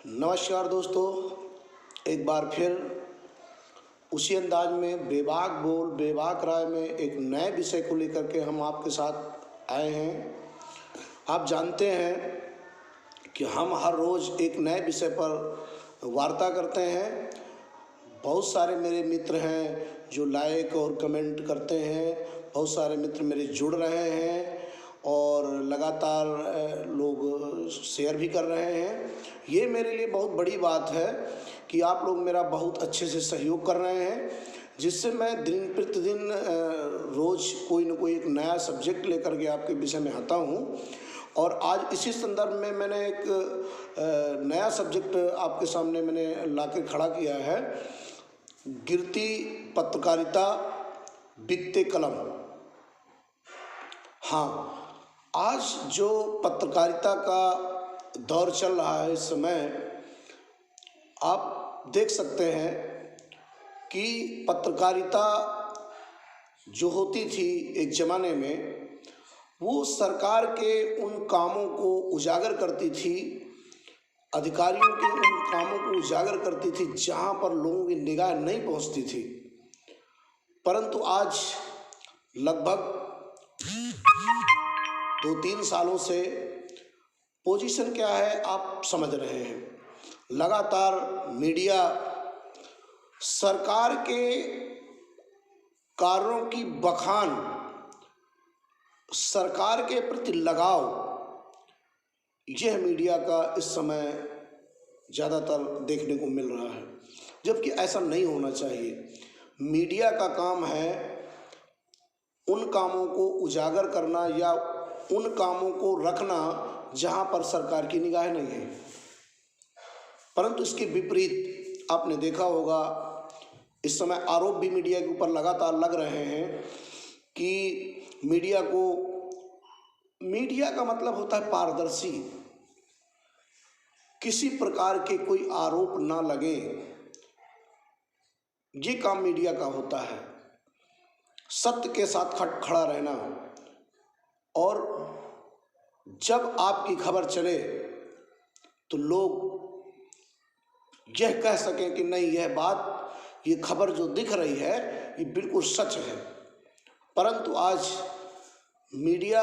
नमस्कार दोस्तों, एक बार फिर उसी अंदाज में बेबाक बोल बेबाक राय में एक नए विषय को लेकर के हम आपके साथ आए हैं। आप जानते हैं कि हम हर रोज़ एक नए विषय पर वार्ता करते हैं। बहुत सारे मेरे मित्र हैं जो लाइक और कमेंट करते हैं, बहुत सारे मित्र मेरे जुड़ रहे हैं और लगातार लोग शेयर भी कर रहे हैं। ये मेरे लिए बहुत बड़ी बात है कि आप लोग मेरा बहुत अच्छे से सहयोग कर रहे हैं, जिससे मैं दिन प्रतिदिन रोज़ कोई न कोई एक नया सब्जेक्ट लेकर के आपके विषय में आता हूँ। और आज इसी संदर्भ में मैंने एक नया सब्जेक्ट आपके सामने मैंने ला के खड़ा किया है। गिरती पत्रकारिता, बिकते कलम। हाँ, आज जो पत्रकारिता का दौर चल रहा है, इस समय आप देख सकते हैं कि पत्रकारिता जो होती थी एक ज़माने में, वो सरकार के उन कामों को उजागर करती थी, अधिकारियों के उन कामों को उजागर करती थी जहाँ पर लोगों की निगाह नहीं पहुँचती थी। परंतु आज लगभग 2-3 सालों से पोजीशन क्या है आप समझ रहे हैं। लगातार मीडिया सरकार के कार्यों की बखान, सरकार के प्रति लगाव, यह मीडिया का इस समय ज़्यादातर देखने को मिल रहा है, जबकि ऐसा नहीं होना चाहिए। मीडिया का काम है उन कामों को उजागर करना या उन कामों को रखना जहां पर सरकार की निगाह नहीं है। परंतु इसके विपरीत आपने देखा होगा, इस समय आरोप भी मीडिया के ऊपर लगातार लग रहे हैं कि मीडिया का मतलब होता है पारदर्शी। किसी प्रकार के कोई आरोप ना लगे, ये काम मीडिया का होता है। सत्य के साथ खड़ा रहना, और जब आपकी खबर चले तो लोग यह कह सकें कि नहीं, ये खबर जो दिख रही है ये बिल्कुल सच है। परंतु आज मीडिया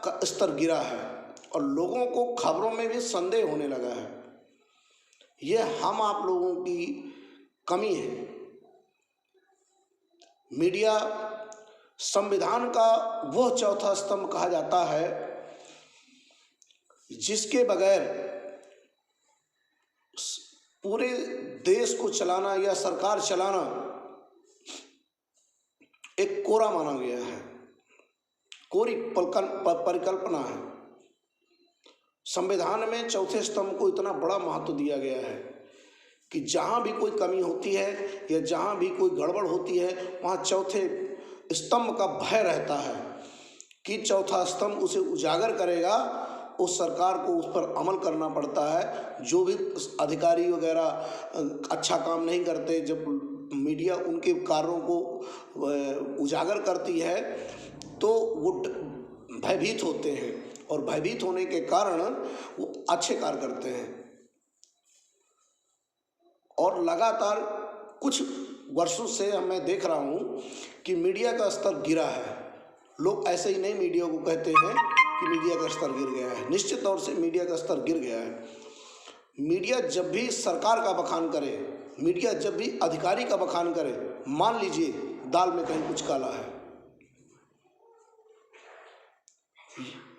का स्तर गिरा है और लोगों को खबरों में भी संदेह होने लगा है। यह हम आप लोगों की कमी है। मीडिया संविधान का वह चौथा स्तंभ कहा जाता है जिसके बगैर पूरे देश को चलाना या सरकार चलाना एक कोरा माना गया है, कोरी परिकल्पना है। संविधान में चौथे स्तंभ को इतना बड़ा महत्व दिया गया है कि जहां भी कोई कमी होती है या जहां भी कोई गड़बड़ होती है, वहां चौथे स्तंभ का भय रहता है कि चौथा स्तंभ उसे उजागर करेगा। उस सरकार को उस पर अमल करना पड़ता है। जो भी अधिकारी वगैरह अच्छा काम नहीं करते, जब मीडिया उनके कार्यों को उजागर करती है तो वो भयभीत होते हैं, और भयभीत होने के कारण वो अच्छे कार्य करते हैं। और लगातार कुछ वर्षों से मैं देख रहा हूँ कि मीडिया का स्तर गिरा है। लोग ऐसे ही नहीं मीडिया को कहते हैं कि मीडिया का स्तर गिर गया है। निश्चित तौर से मीडिया का स्तर गिर गया है। मीडिया जब भी सरकार का बखान करे, मीडिया जब भी अधिकारी का बखान करे, मान लीजिए दाल में कहीं कुछ काला है।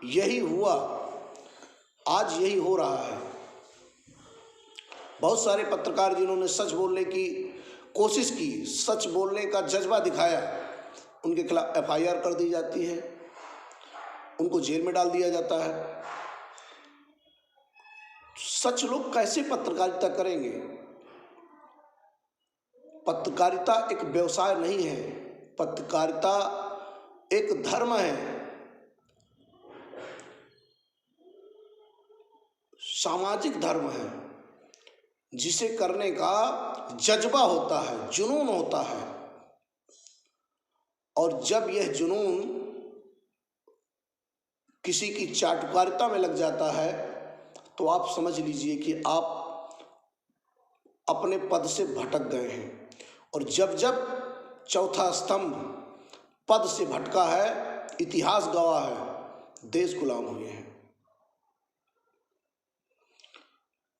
यही हुआ, आज यही हो रहा है। बहुत सारे पत्रकार जिन्होंने सच बोलने की कोशिश की, सच बोलने का जज्बा दिखाया, उनके खिलाफ FIR कर दी जाती है, उनको जेल में डाल दिया जाता है। सच लोग कैसे पत्रकारिता करेंगे? पत्रकारिता एक व्यवसाय नहीं है, पत्रकारिता एक धर्म है, सामाजिक धर्म है, जिसे करने का जज्बा होता है, जुनून होता है। और जब यह जुनून किसी की चाटुकारिता में लग जाता है तो आप समझ लीजिए कि आप अपने पद से भटक गए हैं। और जब जब चौथा स्तंभ पद से भटका है, इतिहास गवाह है, देश गुलाम हुए हैं,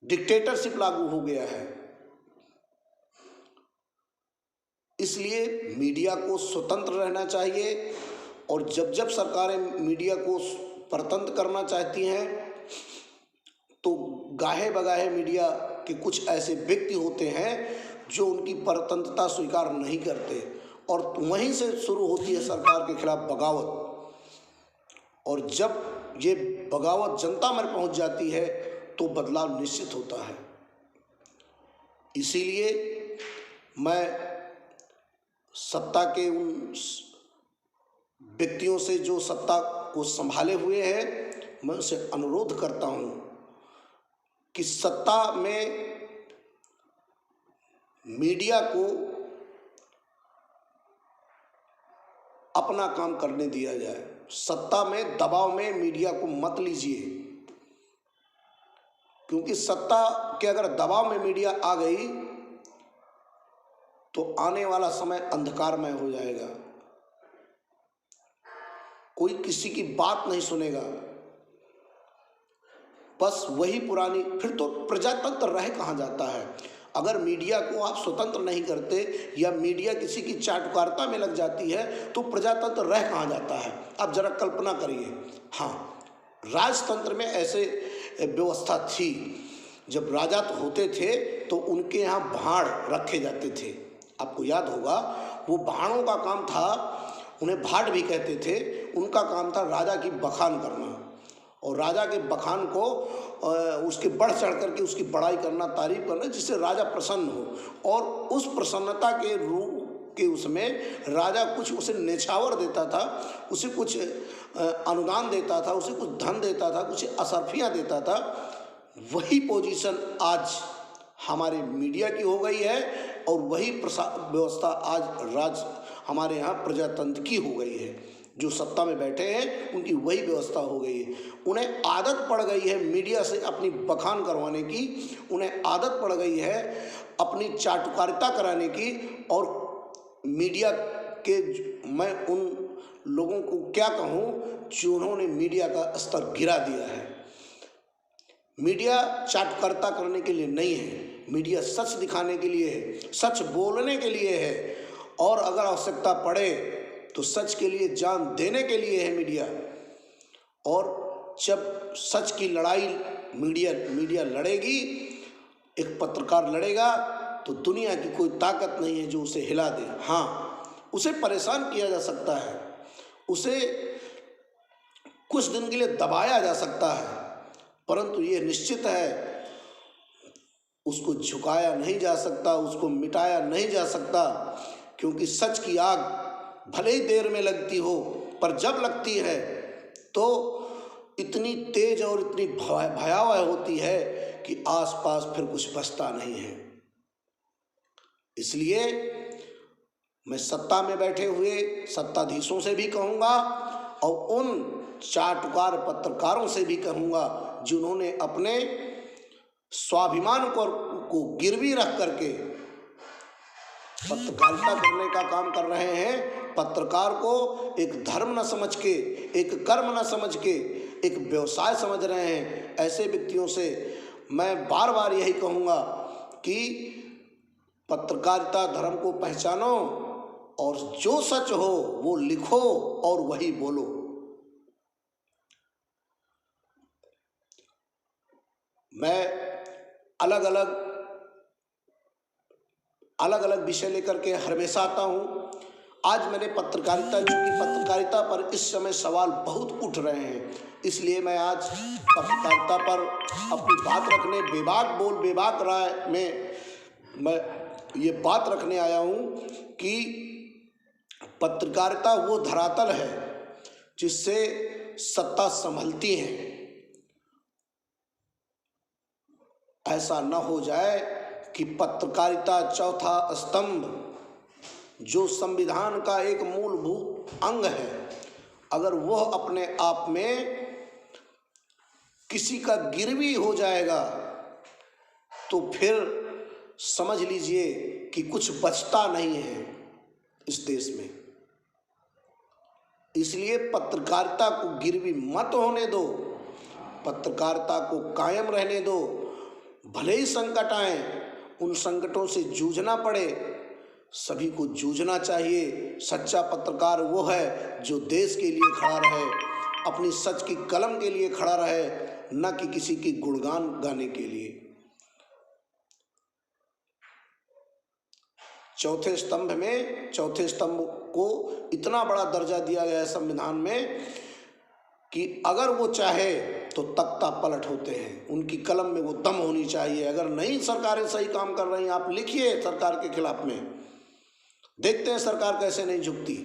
डिक्टेटरशिप लागू हो गया है। इसलिए मीडिया को स्वतंत्र रहना चाहिए, और जब जब सरकारें मीडिया को परतंत्र करना चाहती हैं तो गाहे बगाहे मीडिया के कुछ ऐसे व्यक्ति होते हैं जो उनकी परतंत्रता स्वीकार नहीं करते, और वहीं से शुरू होती है सरकार के खिलाफ बगावत। और जब ये बगावत जनता में पहुंच जाती है तो बदलाव निश्चित होता है। इसीलिए मैं सत्ता के उन व्यक्तियों से जो सत्ता को संभाले हुए हैं, मैं उनसे अनुरोध करता हूं कि सत्ता में मीडिया को अपना काम करने दिया जाए। सत्ता में दबाव में मीडिया को मत लीजिए, क्योंकि सत्ता के अगर दबाव में मीडिया आ गई तो आने वाला समय अंधकारमय हो जाएगा। कोई किसी की बात नहीं सुनेगा, बस वही पुरानी, फिर तो प्रजातंत्र रह कहाँ जाता है। अगर मीडिया को आप स्वतंत्र नहीं करते या मीडिया किसी की चाटुकारिता में लग जाती है तो प्रजातंत्र रह कहाँ जाता है। आप जरा कल्पना करिए। हाँ, राजतंत्र में ऐसे व्यवस्था थी, जब राजा तो होते थे तो उनके यहाँ भाड़ रखे जाते थे। आपको याद होगा, वो भाड़ों का काम था, उन्हें भाट भी कहते थे। उनका काम था राजा की बखान करना, और राजा के बखान को उसके बढ़ चढ़ करके उसकी बड़ाई करना, तारीफ करना, जिससे राजा प्रसन्न हो। और उस प्रसन्नता के रूप के उसमें राजा कुछ उसे न्यौछावर देता था, उसे कुछ अनुदान देता था, उसे कुछ धन देता था, कुछ असरफियाँ देता था। वही पोजीशन आज हमारे मीडिया की हो गई है, और वही व्यवस्था आज हमारे यहाँ प्रजातंत्र की हो गई है। जो सत्ता में बैठे हैं उनकी वही व्यवस्था हो गई है। उन्हें आदत पड़ गई है मीडिया से अपनी बखान करवाने की, उन्हें आदत पड़ गई है अपनी चाटुकारिता कराने की। और मीडिया के, मैं उन लोगों को क्या कहूँ जिन्होंने मीडिया का स्तर गिरा दिया है। मीडिया चाटुकारिता करने के लिए नहीं है, मीडिया सच दिखाने के लिए है, सच बोलने के लिए है, और अगर आवश्यकता पड़े तो सच के लिए जान देने के लिए है मीडिया। और जब सच की लड़ाई मीडिया लड़ेगी, एक पत्रकार लड़ेगा, तो दुनिया की कोई ताकत नहीं है जो उसे हिला दे। हाँ, उसे परेशान किया जा सकता है, उसे कुछ दिन के लिए दबाया जा सकता है, परंतु ये निश्चित है उसको झुकाया नहीं जा सकता, उसको मिटाया नहीं जा सकता। क्योंकि सच की आग भले ही देर में लगती हो, पर जब लगती है तो इतनी तेज और इतनी भयावह होती है कि आसपास फिर कुछ बचता नहीं है। इसलिए मैं सत्ता में बैठे हुए सत्ताधीशों से भी कहूँगा, और उन चाटुकार पत्रकारों से भी कहूँगा जिन्होंने अपने स्वाभिमान को गिरवी रख करके पत्रकारिता करने का काम कर रहे हैं। पत्रकार को एक धर्म न समझ के, एक कर्म न समझ के, एक व्यवसाय समझ रहे हैं। ऐसे व्यक्तियों से मैं बार बार यही कहूँगा कि पत्रकारिता धर्म को पहचानो, और जो सच हो वो लिखो और वही बोलो। मैं अलग अलग विषय लेकर के हमेशा आता हूँ। आज मैंने पत्रकारिता, चूँकि पत्रकारिता पर इस समय सवाल बहुत उठ रहे हैं, इसलिए मैं आज पत्रकारिता पर अपनी बात रखने, बेबाक बोल बेबाक राय में मैं ये बात रखने आया हूँ कि पत्रकारिता वो धरातल है जिससे सत्ता संभलती है। ऐसा न हो जाए कि पत्रकारिता चौथा स्तंभ, जो संविधान का एक मूलभूत अंग है, अगर वह अपने आप में किसी का गिरवी हो जाएगा तो फिर समझ लीजिए कि कुछ बचता नहीं है इस देश में। इसलिए पत्रकारिता को गिरवी मत होने दो, पत्रकारिता को कायम रहने दो। भले ही संकट आए, उन संकटों से जूझना पड़े, सभी को जूझना चाहिए। सच्चा पत्रकार वो है जो देश के लिए खड़ा रहे, अपनी सच की कलम के लिए खड़ा रहे, न कि किसी की गुणगान गाने के लिए। चौथे स्तंभ को इतना बड़ा दर्जा दिया गया है संविधान में कि अगर वो चाहे तो तख्ता पलट होते हैं। उनकी कलम में वो दम होनी चाहिए। अगर नहीं सरकारें सही काम कर रही हैं, आप लिखिए सरकार के खिलाफ में, देखते हैं सरकार कैसे नहीं झुकती।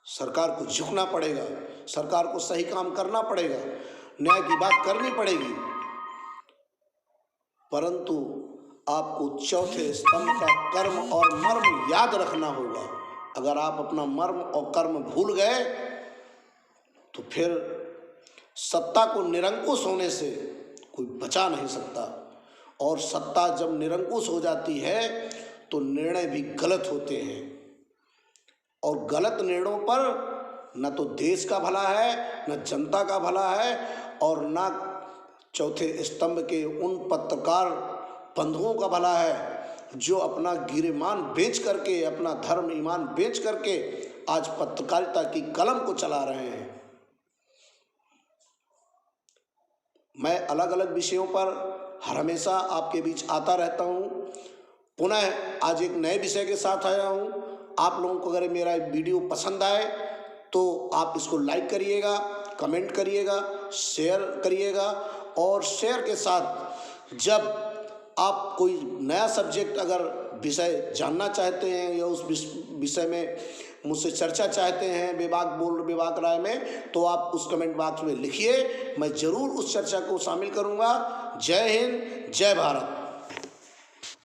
सरकार को झुकना पड़ेगा, सरकार को सही काम करना पड़ेगा, न्याय की बात करनी पड़ेगी। परंतु आपको चौथे स्तंभ का कर्म और मर्म याद रखना होगा। अगर आप अपना मर्म और कर्म भूल गए तो फिर सत्ता को निरंकुश होने से कोई बचा नहीं सकता। और सत्ता जब निरंकुश हो जाती है तो निर्णय भी गलत होते हैं, और गलत निर्णयों पर न तो देश का भला है, न जनता का भला है, और न चौथे स्तंभ के उन पत्रकार बंधुओं का भला है जो अपना गिरेमान बेच करके, अपना धर्म ईमान बेच करके आज पत्रकारिता की कलम को चला रहे हैं। मैं अलग अलग विषयों पर हमेशा आपके बीच आता रहता हूँ। पुनः आज एक नए विषय के साथ आया हूँ। आप लोगों को अगर मेरा वीडियो पसंद आए तो आप इसको लाइक करिएगा, कमेंट करिएगा, शेयर करिएगा। और शेयर के साथ जब आप कोई नया सब्जेक्ट अगर विषय जानना चाहते हैं या उस विषय में मुझसे चर्चा चाहते हैं बेबाक राय में, तो आप उस कमेंट बॉक्स में लिखिए, मैं ज़रूर उस चर्चा को शामिल करूंगा। जय हिंद, जय भारत।